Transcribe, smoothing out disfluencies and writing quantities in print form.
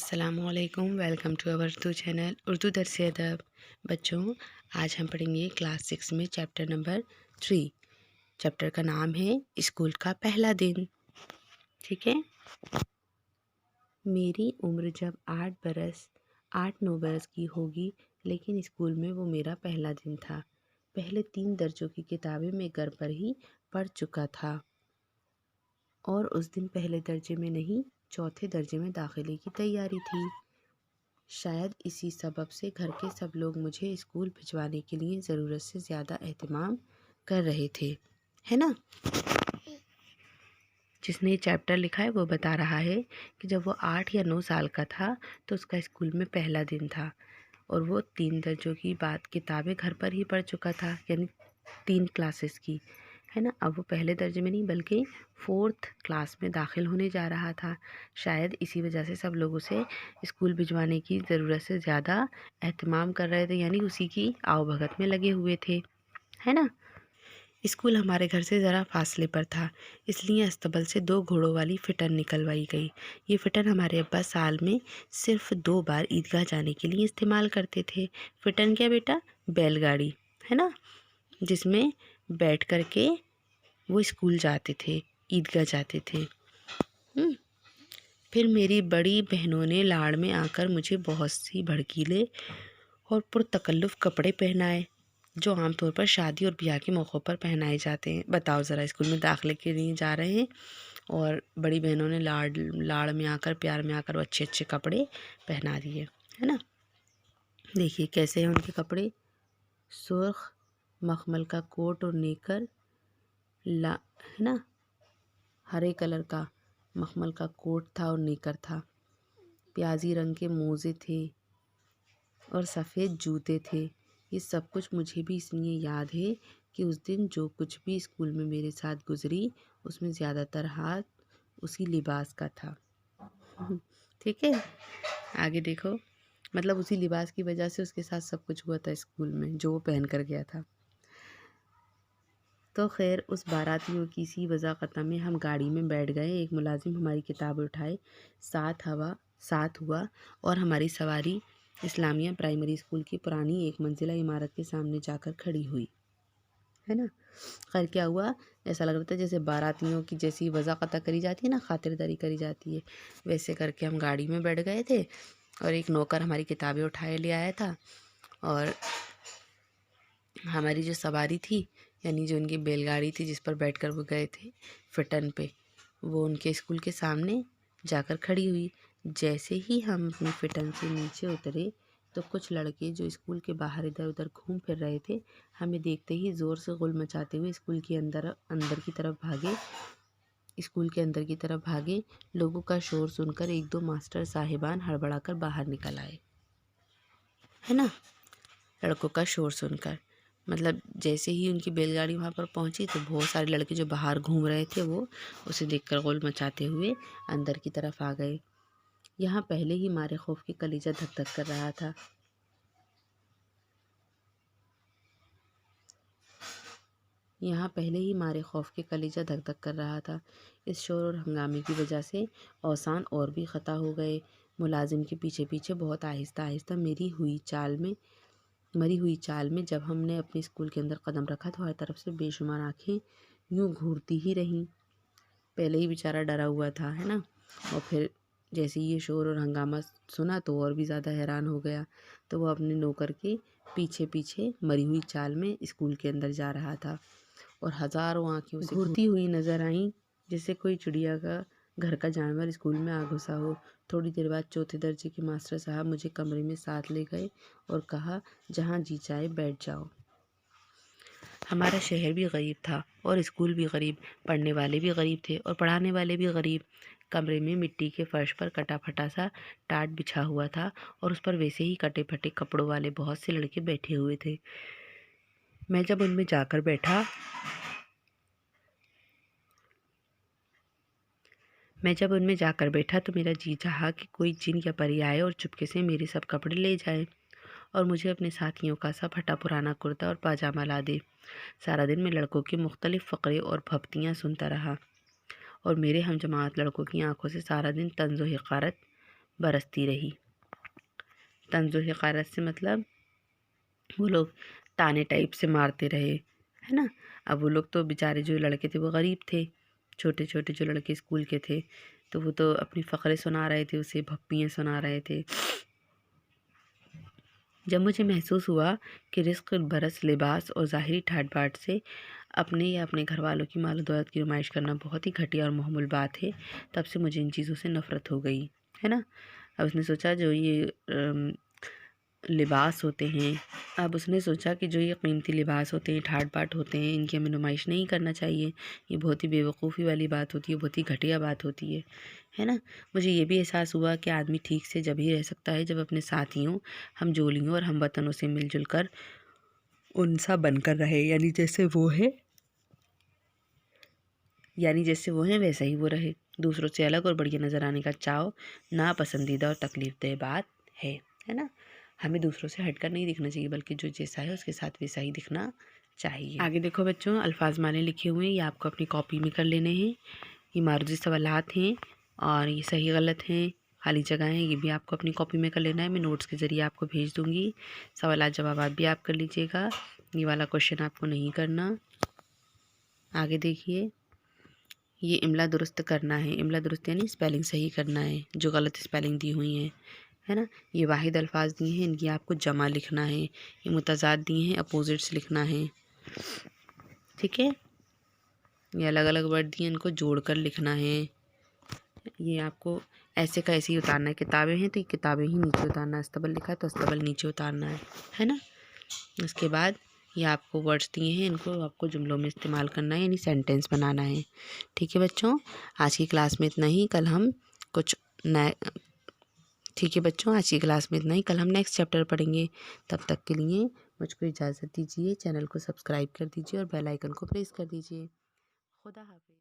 السلام علیکم، welcome to over Urdu channel Urdu درس ادب۔ بچوں، آج ہم پڑھیں گے کلاس 6 میں چیپٹر نمبر 3۔ چیپٹر کا نام ہے اسکول کا پہلا دن۔ ٹھیک ہے، میری عمر جب 8-9 برس کی ہوگی، لیکن اسکول میں وہ میرا پہلا دن تھا۔ پہلے 3 درجوں کی کتابیں میں گھر پر ہی پڑھ چکا تھا، اور اس دن پہلے درجے میں نہیں، چوتھے درجے میں داخلے کی تیاری تھی۔ شاید اسی سبب سے گھر کے سب لوگ مجھے اسکول بھجوانے کے لیے ضرورت سے زیادہ اہتمام کر رہے تھے، ہے نا؟ جس نے یہ چیپٹر لکھا ہے وہ بتا رہا ہے کہ جب وہ 8 یا 9 سال کا تھا تو اس کا اسکول میں پہلا دن تھا، اور وہ 3 درجوں کی کتابیں گھر پر ہی پڑھ چکا تھا، یعنی 3 کلاسز کی، ہے نا؟ اب وہ پہلے درجے میں نہیں بلکہ 4تھ کلاس میں داخل ہونے جا رہا تھا۔ شاید اسی وجہ سے سب لوگ اسے اسکول بھجوانے کی ضرورت سے زیادہ اہتمام کر رہے تھے، یعنی اسی کی آؤ بھگت میں لگے ہوئے تھے، ہے نا؟ اسکول ہمارے گھر سے ذرا فاصلے پر تھا، اس لیے استبل سے 2 گھوڑوں والی فٹن نکلوائی گئی۔ یہ فٹن ہمارے ابا سال میں صرف 2 بار عیدگاہ جانے کے لیے استعمال کرتے تھے۔ فٹن کیا بیٹا؟ بیل گاڑی، ہے نا؟ جس میں بیٹھ کر کے وہ اسکول جاتے تھے، عیدگاہ جاتے تھے۔ پھر میری بڑی بہنوں نے لاڑ میں آ کر مجھے بہت سی بھڑکیلے اور پرتکلف کپڑے پہنائے، جو عام طور پر شادی اور بیاہ کے موقعوں پر پہنائے جاتے ہیں۔ بتاؤ ذرا، اسکول میں داخلے کے لیے جا رہے ہیں اور بڑی بہنوں نے لاڑ میں آ کر، پیار میں آ کر وہ اچھے اچھے کپڑے پہنا دیے، ہے نا؟ دیکھیے کیسے ہیں ان کے کپڑے۔ سرخ مخمل کا کوٹ اور نیکر، ہے نا؟ ہرے کلر کا مخمل کا کوٹ تھا اور نیکر تھا، پیازی رنگ کے موزے تھے اور سفید جوتے تھے۔ یہ سب کچھ مجھے بھی اس لیے یاد ہے کہ اس دن جو کچھ بھی اسکول میں میرے ساتھ گزری، اس میں زیادہ تر ہاتھ اسی لباس کا تھا۔ ٹھیک ہے، آگے دیکھو، مطلب اسی لباس کی وجہ سے اس کے ساتھ سب کچھ ہوا تھا اسکول میں، جو وہ پہن کر گیا تھا۔ تو خیر، اس باراتیوں کی سی وضاحت میں ہم گاڑی میں بیٹھ گئے۔ ایک ملازم ہماری کتابیں اٹھائے ساتھ ہوا اور ہماری سواری اسلامیہ پرائمری اسکول کی پرانی 1 منزلہ عمارت کے سامنے جا کر کھڑی ہوئی، ہے نا؟ خیر کیا ہوا؟ ایسا لگ رہا تھا جیسے باراتیوں کی جیسی وضاحت کری جاتی ہے نا، خاطرداری کری جاتی ہے، ویسے کر کے ہم گاڑی میں بیٹھ گئے تھے، اور ایک نوکر ہماری کتابیں اٹھائے لے آیا تھا، اور ہماری جو سواری تھی، یعنی جو ان کی بیل گاڑی تھی جس پر بیٹھ کر وہ گئے تھے فٹن پہ، وہ ان کے اسکول کے سامنے جا کر کھڑی ہوئی۔ جیسے ہی ہم اپنی فٹن سے نیچے اترے تو کچھ لڑکے جو اسکول کے باہر ادھر ادھر گھوم پھر رہے تھے، ہمیں دیکھتے ہی زور سے غل مچاتے ہوئے اسکول کے اندر کی طرف بھاگے۔ لوگوں کا شور سن کر 1-2 ماسٹر صاحبان ہڑبڑا کر باہر نکل آئے، ہے نا؟ لڑکوں کا شور سن کر، مطلب جیسے ہی ان کی بیل گاڑی وہاں پر پہنچی تو بہت سارے لڑکے جو باہر گھوم رہے تھے وہ اسے دیکھ کر غل مچاتے ہوئے اندر کی طرف آ گئے۔ یہاں پہلے ہی مارے خوف کی کلیجہ دھک دھک کر رہا تھا۔ اس شور اور ہنگامے کی وجہ سے اوسان اور بھی خطا ہو گئے۔ ملازم کے پیچھے پیچھے بہت آہستہ آہستہ مری ہوئی چال میں جب ہم نے اپنے اسکول کے اندر قدم رکھا تو ہر طرف سے بے شمار آنکھیں یوں گھورتی ہی رہیں۔ پہلے ہی بیچارہ ڈرا ہوا تھا، ہے نا؟ اور پھر جیسے یہ شور اور ہنگامہ سنا تو اور بھی زیادہ حیران ہو گیا، تو وہ اپنے نوکر کے پیچھے پیچھے مری ہوئی چال میں اسکول کے اندر جا رہا تھا، اور ہزاروں آنکھیں اسے گھورتی ہوئی نظر آئیں، جیسے کوئی چڑیا کا گھر کا جانور اسکول میں آ گھسا ہو۔ تھوڑی دیر بعد چوتھے درجے کے ماسٹر صاحب مجھے کمرے میں ساتھ لے گئے اور کہا، جہاں جی چاہے بیٹھ جاؤ۔ ہمارا شہر بھی غریب تھا اور اسکول بھی غریب، پڑھنے والے بھی غریب تھے اور پڑھانے والے بھی غریب۔ کمرے میں مٹی کے فرش پر کٹا پھٹا سا ٹاٹ بچھا ہوا تھا، اور اس پر ویسے ہی کٹے پھٹے کپڑوں والے بہت سے لڑکے بیٹھے ہوئے تھے۔ میں جب ان میں جا کر بیٹھا تو میرا جی چاہا کہ کوئی جن یا پری آئے اور چپکے سے میرے سب کپڑے لے جائے اور مجھے اپنے ساتھیوں کا سا پھٹا پرانا کرتا اور پاجامہ لا دے۔ سارا دن میں لڑکوں کے مختلف فقرے اور بھپتیاں سنتا رہا، اور میرے ہم جماعت لڑکوں کی آنکھوں سے سارا دن طنز و حقارت برستی رہی۔ طنز و حقارت سے مطلب وہ لوگ تانے ٹائپ سے مارتے رہے، ہے نا۔ اب وہ لوگ تو بیچارے جو لڑکے تھے وہ غریب تھے، چھوٹے چھوٹے جو لڑکے اسکول کے تھے، تو وہ تو اپنی فقرے سنا رہے تھے، اسے بھپیاں سنا رہے تھے۔ جب مجھے محسوس ہوا کہ رزق برس لباس اور ظاہری ٹھاٹ باٹ سے اپنے یا اپنے گھر والوں کی مال و دولت کی نمائش کرنا بہت ہی گھٹیا اور محمول بات ہے، تب سے مجھے ان چیزوں سے نفرت ہو گئی، ہے نا۔ اب اس نے سوچا جو یہ لباس ہوتے ہیں، اب اس نے سوچا کہ جو یہ قیمتی لباس ہوتے ہیں، ٹھاٹ باٹ ہوتے ہیں، ان کی ہمیں نمائش نہیں کرنا چاہیے، یہ بہت ہی بے وقوفی والی بات ہوتی ہے، بہت ہی گھٹیا بات ہوتی ہے نا۔ مجھے یہ بھی احساس ہوا کہ آدمی ٹھیک سے جب ہی رہ سکتا ہے جب اپنے ساتھیوں، ہم جولیوں اور ہم وطنوں سے مل جل کر ان سا بن کر رہے، یعنی جیسے وہ ہیں ویسا ہی وہ رہے۔ دوسروں سے الگ اور بڑھیا نظر آنے کا چاؤ ناپسندیدہ اور تکلیف دہ بات ہے نا۔ ہمیں دوسروں سے ہٹ کر نہیں دکھنا چاہیے، بلکہ جو جیسا ہے اس کے ساتھ ویسا ہی دکھنا چاہیے۔ آگے دیکھو بچوں، الفاظ معنی لکھے ہوئے ہیں، یہ آپ کو اپنی کاپی میں کر لینے ہیں۔ یہ معروضی سوالات ہیں اور یہ صحیح غلط ہیں، خالی جگہ ہیں، یہ بھی آپ کو اپنی کاپی میں کر لینا ہے۔ میں نوٹس کے ذریعے آپ کو بھیج دوں گی، سوالات جوابات بھی آپ کر لیجیے گا، یہ والا کوشچن آپ کو نہیں کرنا۔ آگے دیکھیے، یہ املا درست کرنا ہے، املا درست یعنی اسپیلنگ صحیح کرنا ہے، جو غلط اسپیلنگ دی ہوئی ہیں، ہے نا۔ یہ واحد الفاظ دیے ہیں، ان کی آپ کو جمع لکھنا ہے۔ یہ متضاد دیے ہیں، اپوزٹس لکھنا ہے، ٹھیک ہے۔ یہ الگ الگ ورڈ دیے ہیں، ان کو جوڑ کر لکھنا ہے۔ یہ آپ کو ایسے کا ایسے ہی اتارنا ہے، کتابیں ہیں تو یہ کتابیں ہی نیچے اتارنا ہے، استبل لکھا ہے تو استبل نیچے اتارنا ہے نا۔ اس کے بعد یہ آپ کو ورڈز دیے ہیں، ان کو آپ کو جملوں میں استعمال کرنا ہے، یعنی سینٹینس بنانا ہے، ٹھیک ہے بچوں۔ آج کی کلاس میں اتنا ہی، کل ہم کچھ نئے ٹھیک ہے بچوں، آج کی کلاس میں اتنا ہی، کل ہم نیکسٹ چیپٹر پڑھیں گے۔ تب تک کے لیے مجھ کو اجازت دیجیے، چینل کو سبسکرائب کر دیجیے اور بیل آئیکن کو پریس کر دیجیے۔ خدا حافظ۔